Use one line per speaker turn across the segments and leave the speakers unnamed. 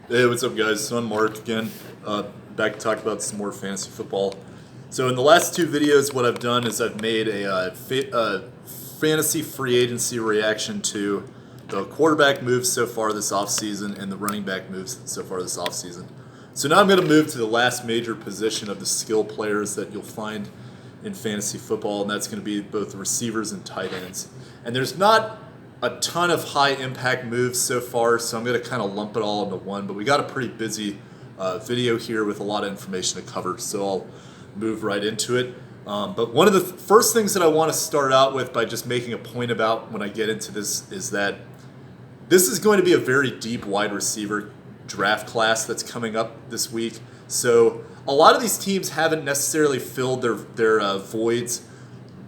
Hey, what's up, guys? I'm Mark again. Back to talk about some more fantasy football. So, in the last two videos, what I've done is I've made a fantasy free agency reaction to the quarterback moves so far this offseason and the running back moves so far this offseason. So, now I'm going to move to the last major position of the skill players that you'll find in fantasy football, and that's going to be both the receivers and tight ends. And there's not a ton of high impact moves so far, so I'm going to kind of lump it all into one. But we got a pretty busy video here with a lot of information to cover, so I'll move right into it. But one of the first things that I want to start out with by just making a point about when I get into this is that this is going to be a very deep wide receiver draft class that's coming up this week. So a lot of these teams haven't necessarily filled their voids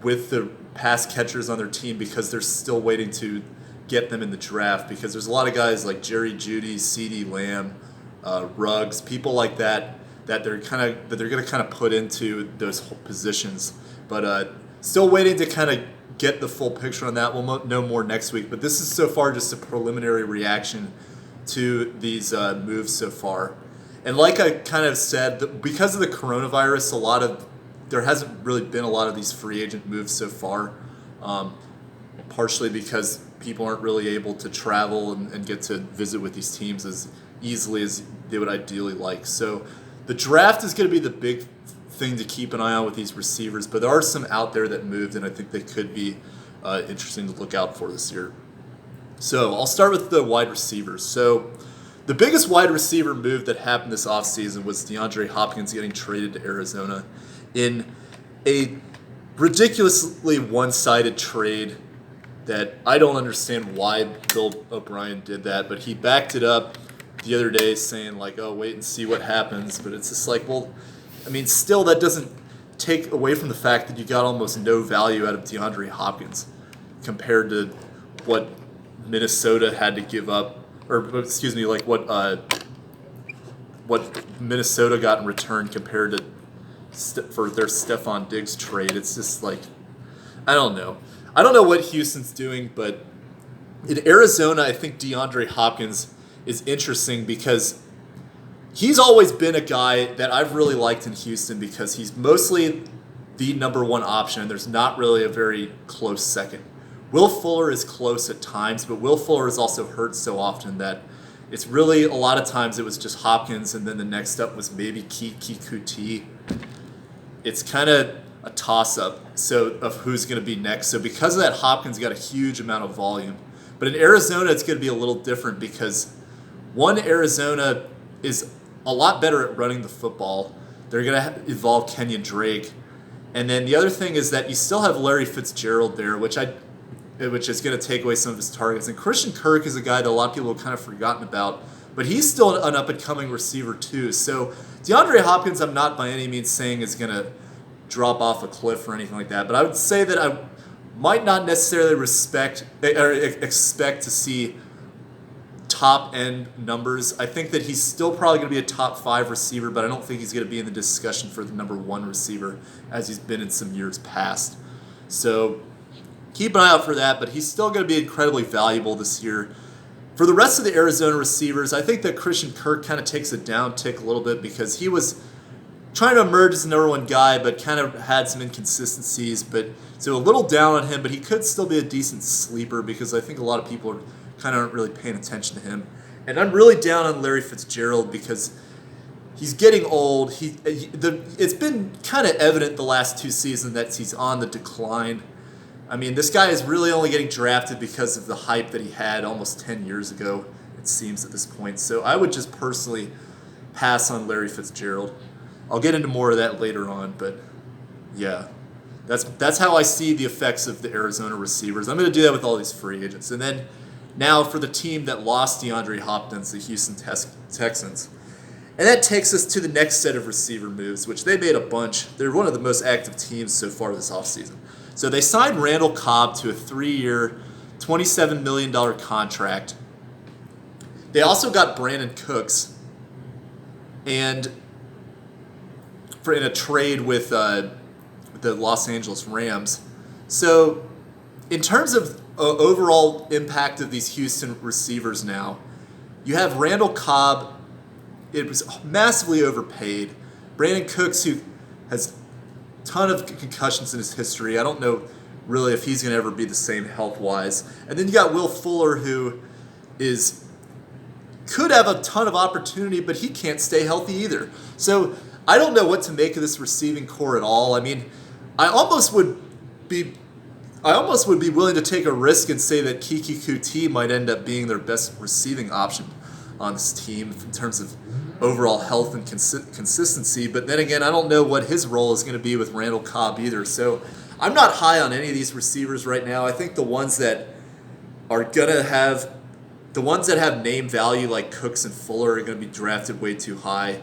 with the pass catchers on their team because they're still waiting to get them in the draft, because there's a lot of guys like Jerry Jeudy, CeeDee Lamb, Ruggs, people like that they're going to kind of put into those positions, but still waiting to kind of get the full picture on that. We'll know more next week, but this is so far just a preliminary reaction to these moves so far. And like I kind of said, because of the coronavirus, there hasn't really been a lot of these free agent moves so far, partially because people aren't really able to travel and get to visit with these teams as easily as they would ideally like. So the draft is going to be the big thing to keep an eye on with these receivers, but there are some out there that moved, and I think they could be interesting to look out for this year. So I'll start with the wide receivers. So the biggest wide receiver move that happened this offseason was DeAndre Hopkins getting traded to Arizona in a ridiculously one-sided trade that I don't understand why Bill O'Brien did that, but he backed it up the other day saying like, oh, wait and see what happens. But it's just like, well, I mean, still that doesn't take away from the fact that you got almost no value out of DeAndre Hopkins compared to what Minnesota had to give up, or excuse me, like what Minnesota got in return compared to for their Stefon Diggs trade. It's just like, I don't know what Houston's doing, but in Arizona, I think DeAndre Hopkins is interesting because he's always been a guy that I've really liked in Houston because he's mostly the number one option. There's not really a very close second. Will Fuller is close at times, but Will Fuller is also hurt so often that it's really, a lot of times it was just Hopkins, and then the next up was maybe Kiki Kuti. It's kind of a toss-up of who's going to be next. So because of that, Hopkins got a huge amount of volume. But in Arizona, it's going to be a little different because, one, Arizona is a lot better at running the football. They're going to involve Kenyon Drake. And then the other thing is that you still have Larry Fitzgerald there, which is going to take away some of his targets. And Christian Kirk is a guy that a lot of people have kind of forgotten about, but he's still an up-and-coming receiver too. So DeAndre Hopkins, I'm not by any means saying is going to drop off a cliff or anything like that, but I would say that I might not necessarily expect to see top-end numbers. I think that he's still probably going to be a top 5 receiver, but I don't think he's going to be in the discussion for the number 1 receiver as he's been in some years past. So keep an eye out for that, but he's still going to be incredibly valuable this year. For the rest of the Arizona receivers, I think that Christian Kirk kind of takes a down tick a little bit because he was trying to emerge as the number 1 guy, but kind of had some inconsistencies. So a little down on him, but he could still be a decent sleeper because I think a lot of people are kind of aren't really paying attention to him. And I'm really down on Larry Fitzgerald because he's getting old. It's been kind of evident the last 2 seasons that he's on the decline. I mean, this guy is really only getting drafted because of the hype that he had almost 10 years ago, it seems, at this point. So I would just personally pass on Larry Fitzgerald. I'll get into more of that later on, but yeah, that's how I see the effects of the Arizona receivers. I'm going to do that with all these free agents. And then now for the team that lost DeAndre Hopkins, the Houston Texans. And that takes us to the next set of receiver moves, which they made a bunch. They're one of the most active teams so far this offseason. So they signed Randall Cobb to a 3-year, $27 million contract. They also got Brandon Cooks, and in a trade with the Los Angeles Rams. So in terms of overall impact of these Houston receivers now, you have Randall Cobb it was massively overpaid. Brandon Cooks, who has a ton of concussions in his history, I don't know really if he's going to ever be the same health-wise. And then you got Will Fuller, who could have a ton of opportunity, but he can't stay healthy either. So I don't know what to make of this receiving core at all. I mean, I almost would be willing to take a risk and say that Kiki Kuti might end up being their best receiving option on this team in terms of overall health and consistency. But then again, I don't know what his role is going to be with Randall Cobb either. So I'm not high on any of these receivers right now. I think the ones that have name value like Cooks and Fuller are going to be drafted way too high.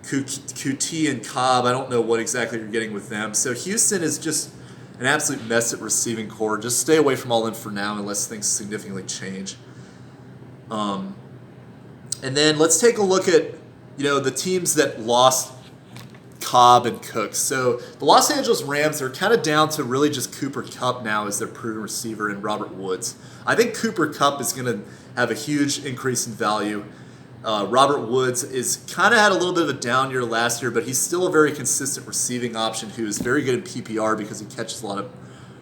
Kuti and Cobb, I don't know what exactly you're getting with them. So Houston is just an absolute mess at receiving core. Just stay away from all them for now unless things significantly change. And then let's take a look at the teams that lost Cobb and Cooks. So the Los Angeles Rams are kind of down to really just Cooper Kupp now as their proven receiver and Robert Woods. I think Cooper Kupp is going to have a huge increase in value. Robert Woods is kind of had a little bit of a down year last year, but he's still a very consistent receiving option who is very good in PPR because he catches a lot of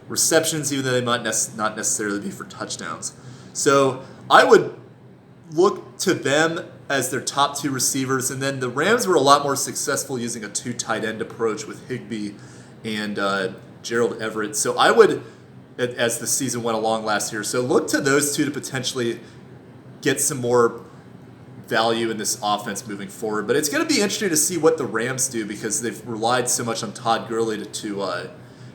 receptions, even though they might not necessarily be for touchdowns. So I would look to them as their top two receivers, and then the Rams were a lot more successful using a two tight end approach with Higbee and Gerald Everett. So I would, as the season went along last year, so look to those two to potentially get some more value in this offense moving forward. But it's going to be interesting to see what the Rams do because they've relied so much on Todd Gurley to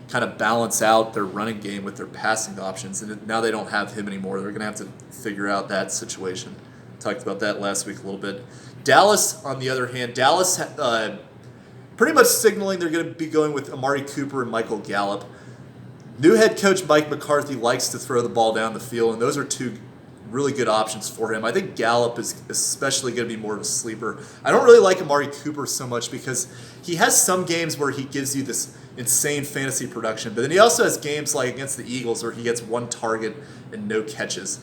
kind of balance out their running game with their passing options. And now they don't have him anymore. They're going to have to figure out that situation. Talked about that last week a little bit. Dallas, on the other hand, pretty much signaling they're going to be going with Amari Cooper and Michael Gallup. New head coach Mike McCarthy likes to throw the ball down the field, and those are two really good options for him. I think Gallup is especially going to be more of a sleeper. I don't really like Amari Cooper so much because he has some games where he gives you this insane fantasy production, but then he also has games like against the Eagles where he gets one target and no catches.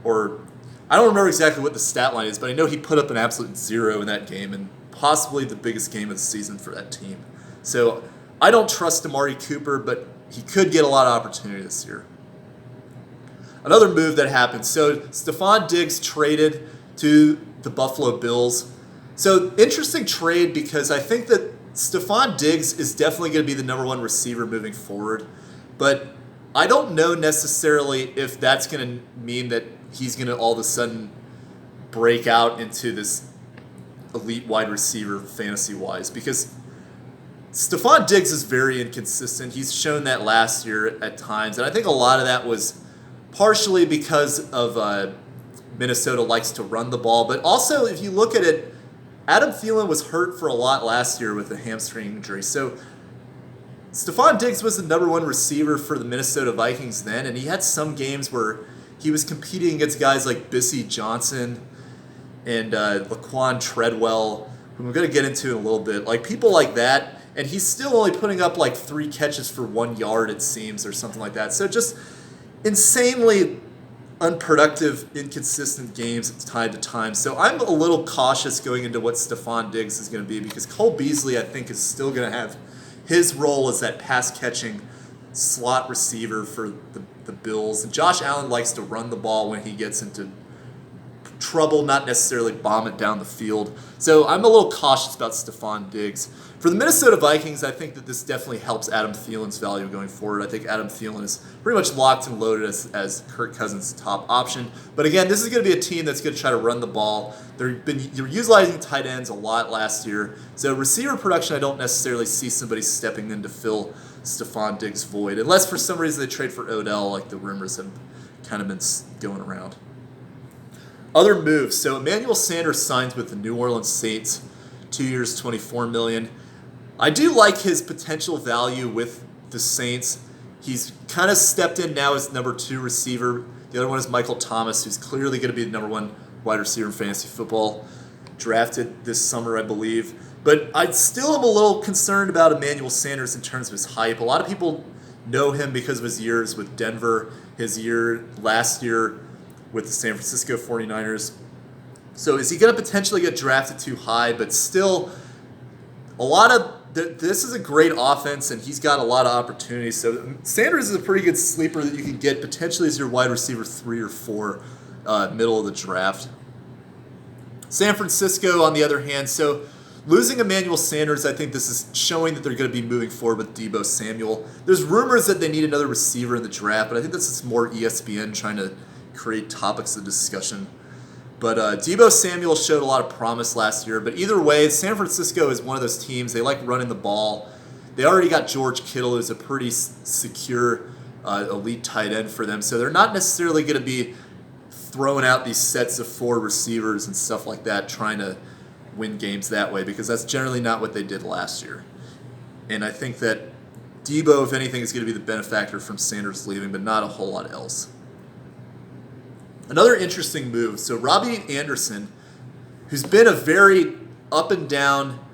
Or I don't remember exactly what the stat line is, but I know he put up an absolute 0 in that game and possibly the biggest game of the season for that team. So I don't trust Amari Cooper, but he could get a lot of opportunity this year. Another move that happened. So Stefon Diggs traded to the Buffalo Bills. So interesting trade because I think that Stefon Diggs is definitely going to be the number one receiver moving forward. But I don't know necessarily if that's going to mean that he's going to all of a sudden break out into this elite wide receiver fantasy-wise because Stefon Diggs is very inconsistent. He's shown that last year at times. And I think a lot of that was partially because of Minnesota likes to run the ball. But also, if you look at it, Adam Thielen was hurt for a lot last year with a hamstring injury. So Stefon Diggs was the number one receiver for the Minnesota Vikings then, and he had some games where he was competing against guys like Bissy Johnson and Laquan Treadwell, who we're going to get into in a little bit. Like people like that, and he's still only putting up like 3 catches for 1 yard, it seems, or something like that. So just insanely unproductive, inconsistent games time to time. So I'm a little cautious going into what Stefon Diggs is going to be because Cole Beasley, I think, is still going to have his role as that pass-catching slot receiver for the Bills. And Josh Allen likes to run the ball when he gets into trouble, not necessarily bomb it down the field. So I'm a little cautious about Stefon Diggs. For the Minnesota Vikings, I think that this definitely helps Adam Thielen's value going forward. I think Adam Thielen is pretty much locked and loaded as Kirk Cousins' top option. But again, this is going to be a team that's going to try to run the ball. They're utilizing tight ends a lot last year. So receiver production, I don't necessarily see somebody stepping in to fill Stefon Diggs' void. Unless for some reason they trade for Odell, like the rumors have kind of been going around. Other moves. So Emmanuel Sanders signs with the New Orleans Saints, 2 years, $24 million. I do like his potential value with the Saints. He's kind of stepped in now as number 2 receiver. The other one is Michael Thomas, who's clearly going to be the number 1 wide receiver in fantasy football, drafted this summer, I believe. But I still am a little concerned about Emmanuel Sanders in terms of his hype. A lot of people know him because of his years with Denver, his year last year with the San Francisco 49ers. So is he going to potentially get drafted too high? But still, this is a great offense, and he's got a lot of opportunities. So Sanders is a pretty good sleeper that you can get potentially as your wide receiver 3 or 4 middle of the draft. San Francisco, on the other hand, so losing Emmanuel Sanders, I think this is showing that they're going to be moving forward with Deebo Samuel. There's rumors that they need another receiver in the draft, but I think this is more ESPN trying to create topics of discussion. But Deebo Samuel showed a lot of promise last year. But either way, San Francisco is one of those teams. They like running the ball. They already got George Kittle, who's a pretty secure elite tight end for them. So they're not necessarily going to be throwing out these sets of 4 receivers and stuff like that, trying to win games that way, because that's generally not what they did last year. And I think that Deebo, if anything, is going to be the benefactor from Sanders leaving, but not a whole lot else. Another interesting move. So Robbie Anderson, who's been a very up and down,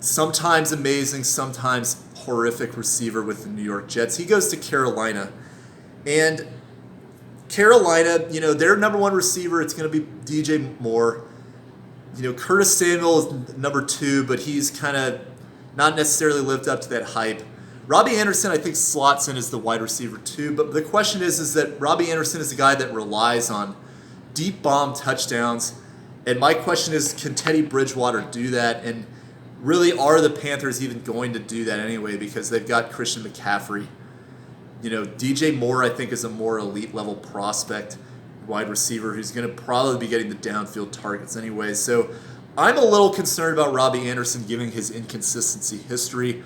sometimes amazing, sometimes horrific receiver with the New York Jets, he goes to Carolina. And Carolina, their number 1 receiver, it's going to be DJ Moore. Curtis Samuel is number 2, but he's kind of not necessarily lived up to that hype. Robbie Anderson, I think, slots in as the wide receiver 2, but the question is that Robbie Anderson is a guy that relies on deep bomb touchdowns, and my question is, can Teddy Bridgewater do that? And really, are the Panthers even going to do that anyway, because they've got Christian McCaffrey? DJ Moore, I think, is a more elite level prospect wide receiver who's going to probably be getting the downfield targets anyway. So I'm a little concerned about Robbie Anderson given his inconsistency history.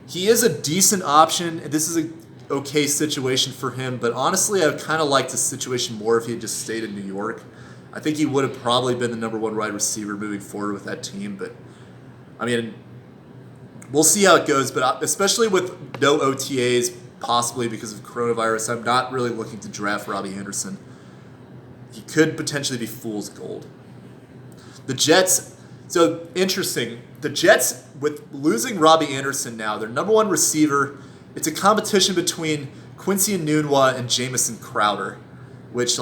He is a decent option. This is an okay situation for him, but honestly, I kind of liked the situation more if he had just stayed in New York. I think he would have probably been the number 1 wide receiver moving forward with that team, but we'll see how it goes, but especially with no OTAs, possibly because of coronavirus, I'm not really looking to draft Robbie Anderson. He could potentially be fool's gold. The Jets, so interesting. The Jets, with losing Robbie Anderson now, their number 1 receiver, it's a competition between Quincy Enunwa and Jamison Crowder, which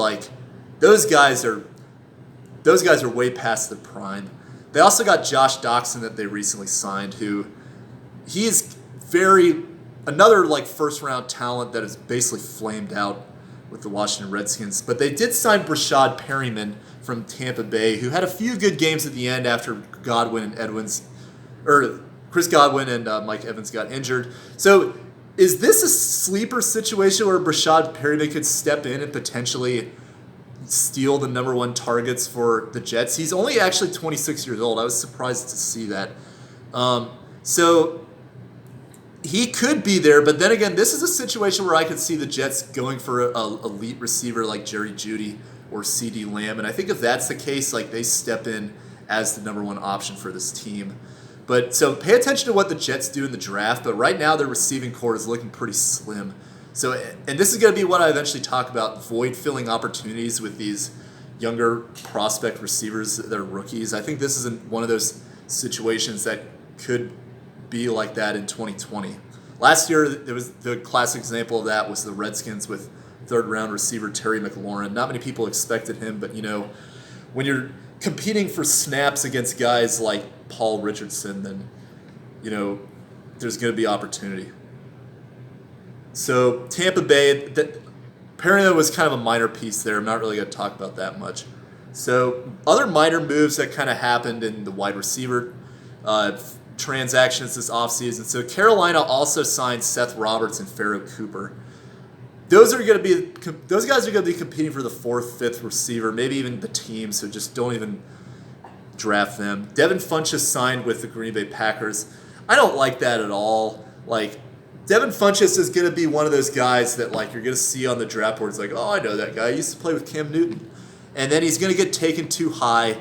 those guys are way past their prime. They also got Josh Doxson that they recently signed, who he is another first round talent that is basically flamed out with the Washington Redskins. But they did sign Breshad Perriman from Tampa Bay, who had a few good games at the end after Chris Godwin and Mike Evans got injured. So is this a sleeper situation where Breshad Perriman could step in and potentially steal the number 1 targets for the Jets? He's only actually 26 years old. I was surprised to see that. So he could be there, but then again, this is a situation where I could see the Jets going for an elite receiver like Jerry Jeudy or CeeDee Lamb, and I think if that's the case, they step in as the number 1 option for this team. But so pay attention to what the Jets do in the draft, but right now their receiving core is looking pretty slim. So, and this is going to be what I eventually talk about, void-filling opportunities with these younger prospect receivers that are rookies. I think this is one of those situations that could be like that in 2020. Last year, there was the classic example of that was the Redskins with 3rd-round receiver Terry McLaurin. Not many people expected him, but when you're competing for snaps against guys like Paul Richardson, then there's going to be opportunity. So Tampa Bay, Perriman was kind of a minor piece there. I'm not really going to talk about that much. So other minor moves that kind of happened in the wide receiver transactions this offseason. So Carolina also signed Seth Roberts and Pharaoh Cooper. Those guys are going to be competing for the 4th, 5th receiver, maybe even the team, so just don't even draft them. Devin Funchess signed with the Green Bay Packers. I don't like that at all. Devin Funchess is going to be one of those guys that you're going to see on the draft boards oh, I know that guy. He used to play with Cam Newton. And then he's going to get taken too high.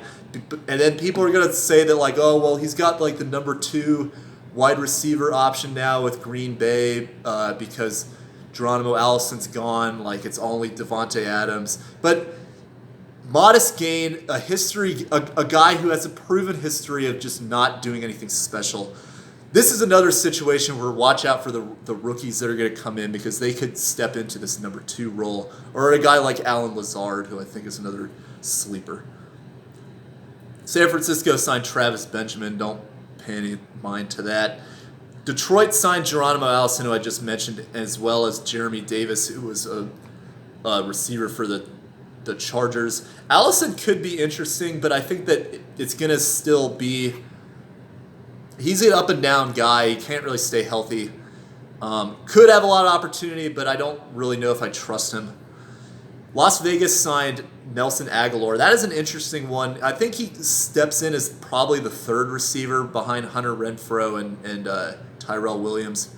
And then people are going to say that oh, well, he's got the number 2 wide receiver option now with Green Bay because Geronimo Allison's gone. It's only Devontae Adams. But modest gain, a guy who has a proven history of just not doing anything special. This is another situation where watch out for the rookies that are going to come in because they could step into this number 2 role. Or a guy like Alan Lazard, who I think is another sleeper. San Francisco signed Travis Benjamin. Don't pay any mind to that. Detroit signed Geronimo Allison, who I just mentioned, as well as Jeremy Davis, who was a receiver for the Chargers. Allison could be interesting, but I think that it's going to still be... He's an up-and-down guy. He can't really stay healthy. Could have a lot of opportunity, but I don't really know if I trust him. Las Vegas signed Nelson Aguilar. That is an interesting one. I think he steps in as probably the third receiver behind Hunter Renfrow and Tyrell Williams.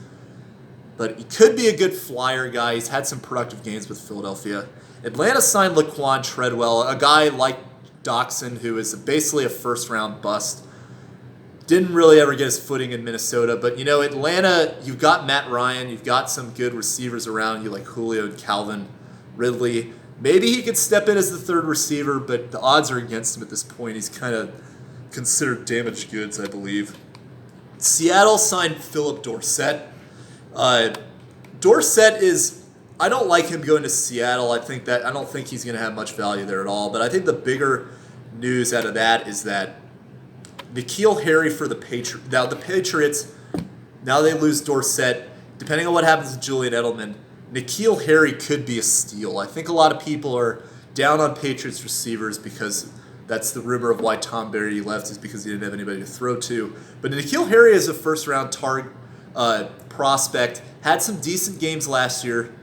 But he could be a good flyer guy. He's had some productive games with Philadelphia. Atlanta signed Laquan Treadwell, a guy like Doxson, who is basically a first-round bust. Didn't really ever get his footing in Minnesota. But, Atlanta, you've got Matt Ryan. You've got some good receivers around you like Julio and Calvin Ridley. Maybe he could step in as the third receiver, but the odds are against him at this point. He's kind of considered damaged goods, I believe. Seattle signed Philip Dorsett. Dorsett is... I don't like him going to Seattle. I don't think he's going to have much value there at all. But I think the bigger news out of that is that N'Keal Harry for the Patriots. Now the Patriots, now they lose Dorsett. Depending on what happens to Julian Edelman, N'Keal Harry could be a steal. I think a lot of people are down on Patriots receivers because that's the rumor of why Tom Brady left, is because he didn't have anybody to throw to. But N'Keal Harry is a first-round target prospect. Had some decent games last year.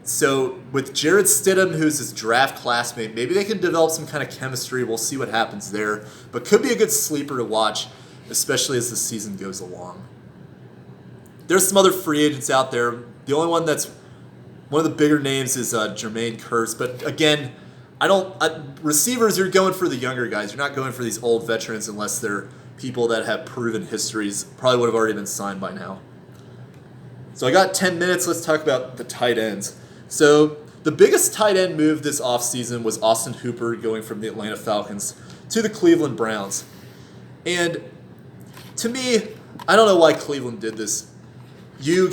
So with Jared Stidham, who's his draft classmate, maybe they can develop some kind of chemistry. We'll see what happens there. But could be a good sleeper to watch, especially as the season goes along. There's some other free agents out there. The only one that's one of the bigger names is Jermaine Kearse. But again, receivers, you're going for the younger guys. You're not going for these old veterans unless they're people that have proven histories. Probably would have already been signed by now. So I got 10 minutes. Let's talk about the tight ends. So the biggest tight end move this offseason was Austin Hooper going from the Atlanta Falcons to the Cleveland Browns. And to me, I don't know why Cleveland did this. You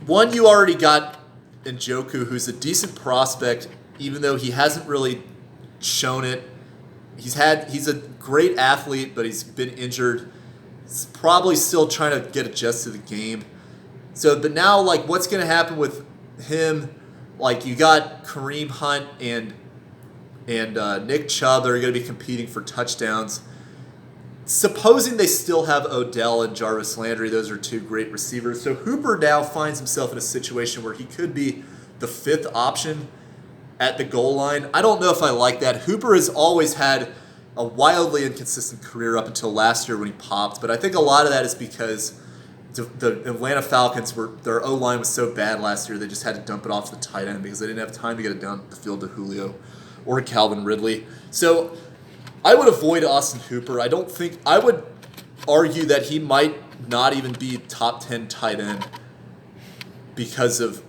already got Njoku, who's a decent prospect, even though he hasn't really shown it. He's a great athlete, but he's been injured. He's probably still trying to get adjusted to the game. But now, what's going to happen with him? You got Kareem Hunt and Nick Chubb that are going to be competing for touchdowns. Supposing they still have Odell and Jarvis Landry, those are two great receivers. So Hooper now finds himself in a situation where he could be the fifth option at the goal line. I don't know if I like that. Hooper has always had a wildly inconsistent career up until last year when he popped, but I think a lot of that is because the Atlanta Falcons, their O-line was so bad last year, they just had to dump it off to the tight end because they didn't have time to get it down the field to Julio or Calvin Ridley. So I would avoid Austin Hooper. I would argue that he might not even be top 10 tight end because of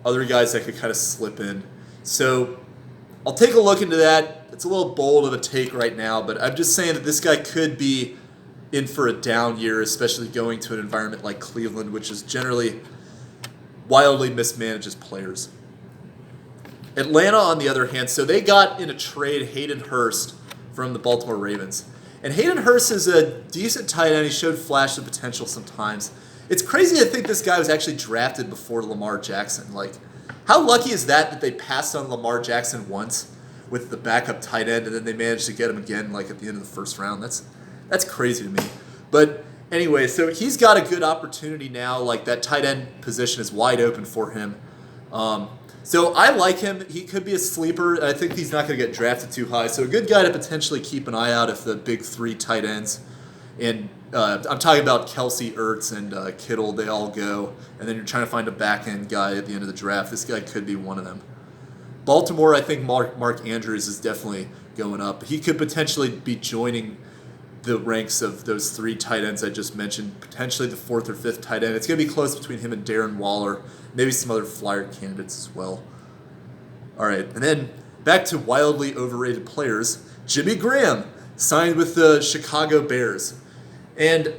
other guys that could kind of slip in. So I'll take a look into that. It's a little bold of a take right now, but I'm just saying that this guy could be in for a down year, especially going to an environment like Cleveland, which is generally wildly mismanages players. Atlanta, on the other hand, so they got in a trade Hayden Hurst from the Baltimore Ravens. And Hayden Hurst is a decent tight end. He showed flashes of potential sometimes. It's crazy to think this guy was actually drafted before Lamar Jackson. How lucky is that they passed on Lamar Jackson once with the backup tight end, and then they managed to get him again at the end of the first round? That's crazy to me. But anyway, so he's got a good opportunity now. That tight end position is wide open for him. So I like him. He could be a sleeper. I think he's not going to get drafted too high. So a good guy to potentially keep an eye out if the big three tight ends, and I'm talking about Kelsey, Ertz, and Kittle, they all go. And then you're trying to find a back-end guy at the end of the draft. This guy could be one of them. Baltimore, I think Mark Andrews is definitely going up. He could potentially be joining the ranks of those three tight ends I just mentioned, potentially the fourth or fifth tight end. It's going to be close between him and Darren Waller, maybe some other flyer candidates as well. All right, and then back to wildly overrated players. Jimmy Graham signed with the Chicago Bears. And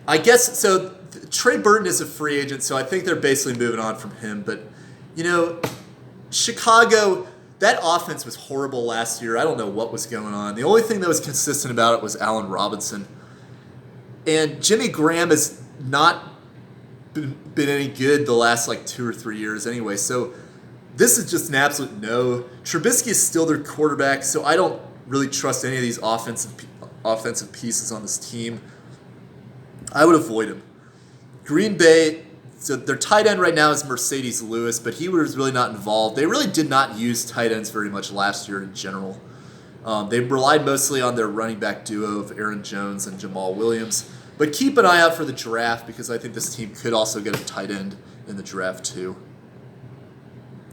I guess, so Trey Burton is a free agent, so I think they're basically moving on from him. But, Chicago, that offense was horrible last year. I don't know what was going on. The only thing that was consistent about it was Allen Robinson. And Jimmy Graham has not been any good the last like 2 or 3 years anyway. So this is just an absolute no. Trubisky is still their quarterback, so I don't really trust any of these offensive pieces on this team. I would avoid him. Green Bay, so their tight end right now is Mercedes Lewis, but he was really not involved. They really did not use tight ends very much last year in general. They relied mostly on their running back duo of Aaron Jones and Jamal Williams. But keep an eye out for the draft because I think this team could also get a tight end in the draft too.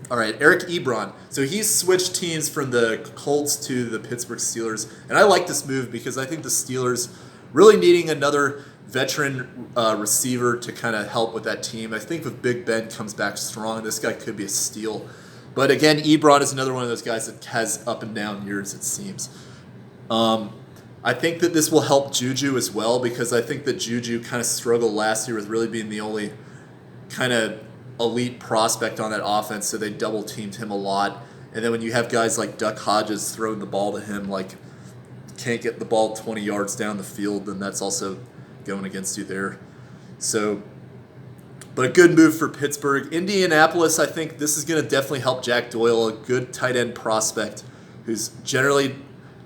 All right, Eric Ebron. So he's switched teams from the Colts to the Pittsburgh Steelers. And I like this move because I think the Steelers really needing another veteran receiver to kind of help with that team. I think if Big Ben comes back strong, this guy could be a steal. But again, Ebron is another one of those guys that has up and down years, it seems. I think that this will help Juju as well because I think that Juju kind of struggled last year with really being the only kind of elite prospect on that offense, so they double teamed him a lot. And then when you have guys like Duck Hodges throwing the ball to him, like can't get the ball 20 yards down the field, then that's also going against you there. So, but a good move for Pittsburgh. Indianapolis, I think this is going to definitely help Jack Doyle, a good tight end prospect who's generally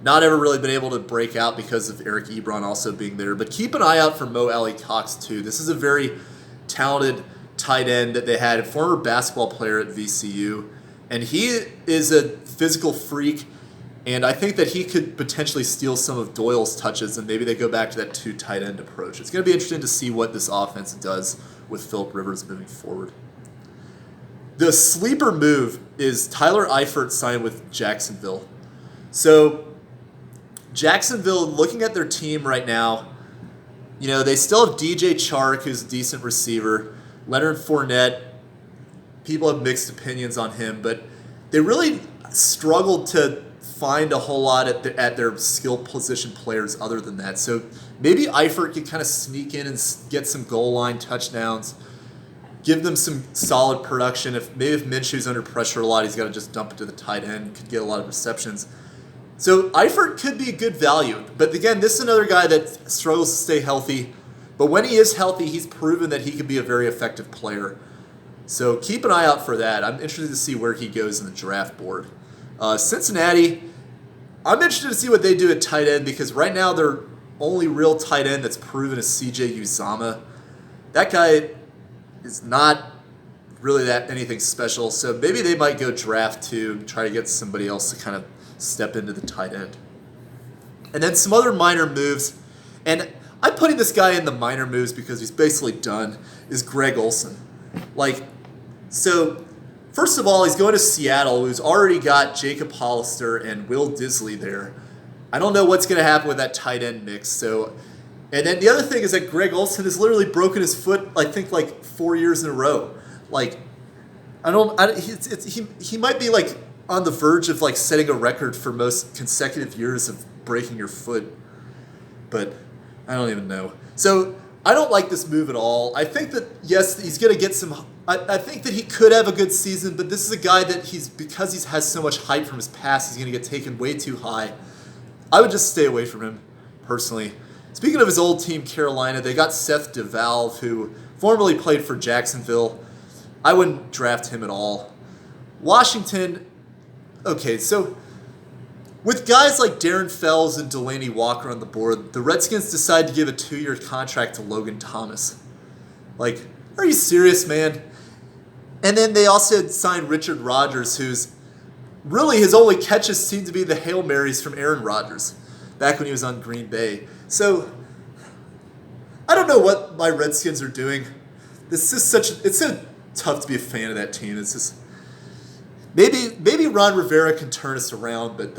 not ever really been able to break out because of Eric Ebron also being there. But keep an eye out for Mo Alley Cox too. This is a very talented tight end that they had, a former basketball player at VCU. And he is a physical freak. And I think that he could potentially steal some of Doyle's touches, and maybe they go back to that 2 tight end approach. It's going to be interesting to see what this offense does with Phillip Rivers moving forward. The sleeper move is Tyler Eifert signed with Jacksonville. So Jacksonville, looking at their team right now, you know, they still have DJ Chark, who's a decent receiver. Leonard Fournette, people have mixed opinions on him, but they really struggled to find a whole lot at their skill position players other than that. So maybe Eifert can kind of sneak in and get some goal line touchdowns, give them some solid production. If Minshew's under pressure a lot, he's got to just dump it to the tight end, could get a lot of receptions. So Eifert could be a good value. But again, this is another guy that struggles to stay healthy. But when he is healthy, he's proven that he can be a very effective player. So keep an eye out for that. I'm interested to see where he goes in the draft board. Cincinnati, I'm interested to see what they do at tight end because right now their only real tight end that's proven is CJ Uzomah. That guy is not really that anything special, so maybe they might go draft to try to get somebody else to kind of step into the tight end. And then some other minor moves, and I'm putting this guy in the minor moves because he's basically done, is Greg Olsen. So first of all, he's going to Seattle, who's already got Jacob Hollister and Will Disley there. I don't know what's going to happen with that tight end mix. So, and then the other thing is that Greg Olsen has literally broken his foot, I think, like 4 years in a row. He might be like on the verge of like setting a record for most consecutive years of breaking your foot, but I don't even know. So I don't like this move at all. I think that, yes, he's going to get some. I think that he could have a good season, but this is a guy that because he has so much hype from his past, he's going to get taken way too high. I would just stay away from him, personally. Speaking of his old team, Carolina, they got Seth DeValve, who formerly played for Jacksonville. I wouldn't draft him at all. Washington, okay, so with guys like Darren Fells and Delaney Walker on the board, the Redskins decide to give a 2-year contract to Logan Thomas. Like, are you serious, man? And then they also signed Richard Rodgers, who's really his only catches seem to be the Hail Marys from Aaron Rodgers back when he was on Green Bay. So I don't know what my Redskins are doing. It's so tough to be a fan of that team. It's just maybe Ron Rivera can turn us around, but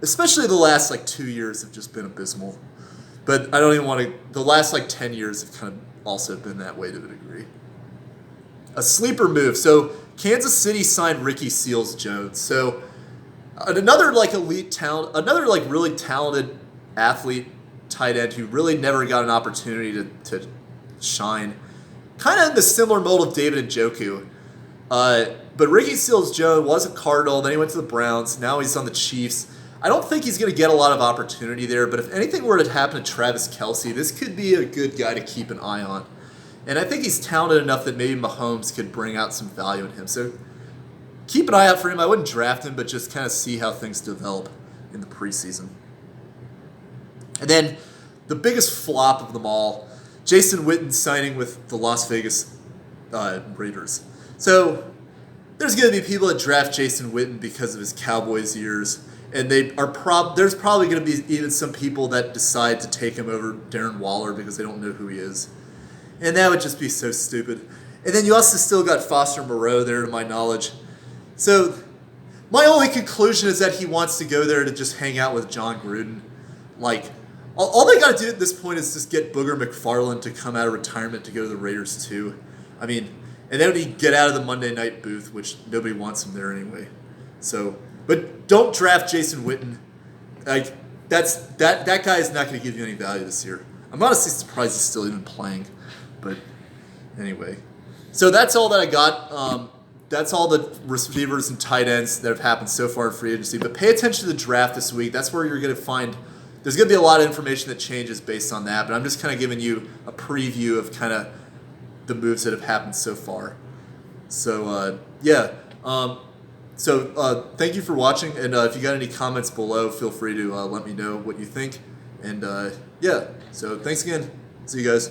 especially the last 2 years have just been abysmal. But I don't even want to. The last 10 years have kind of also been that way to a degree. A sleeper move. So Kansas City signed Ricky Seals-Jones. So another elite talent, another really talented athlete, tight end who really never got an opportunity to shine. Kind of in the similar mold of David Njoku. But Ricky Seals-Jones was a Cardinal, then he went to the Browns, now he's on the Chiefs. I don't think he's going to get a lot of opportunity there, but if anything were to happen to Travis Kelce, this could be a good guy to keep an eye on. And I think he's talented enough that maybe Mahomes could bring out some value in him. So keep an eye out for him. I wouldn't draft him, but just kind of see how things develop in the preseason. And then the biggest flop of them all, Jason Witten signing with the Las Vegas Raiders. So there's going to be people that draft Jason Witten because of his Cowboys years, and there's probably going to be even some people that decide to take him over Darren Waller because they don't know who he is. And that would just be so stupid. And then you also still got Foster Moreau there, to my knowledge. So my only conclusion is that he wants to go there to just hang out with John Gruden. Like, all they got to do at this point is just get Booger McFarland to come out of retirement to go to the Raiders too. I mean, and then he get out of the Monday night booth, which nobody wants him there anyway. So, but don't draft Jason Witten. Like, that guy is not going to give you any value this year. I'm honestly surprised he's still even playing. But anyway, so that's all that I got. That's all the receivers and tight ends that have happened so far in free agency. But pay attention to the draft this week. That's where you're going to find. There's going to be a lot of information that changes based on that. But I'm just kind of giving you a preview of kind of the moves that have happened so far. So yeah. Thank you for watching. And if you got any comments below, feel free to let me know what you think. And yeah. So thanks again. See you guys.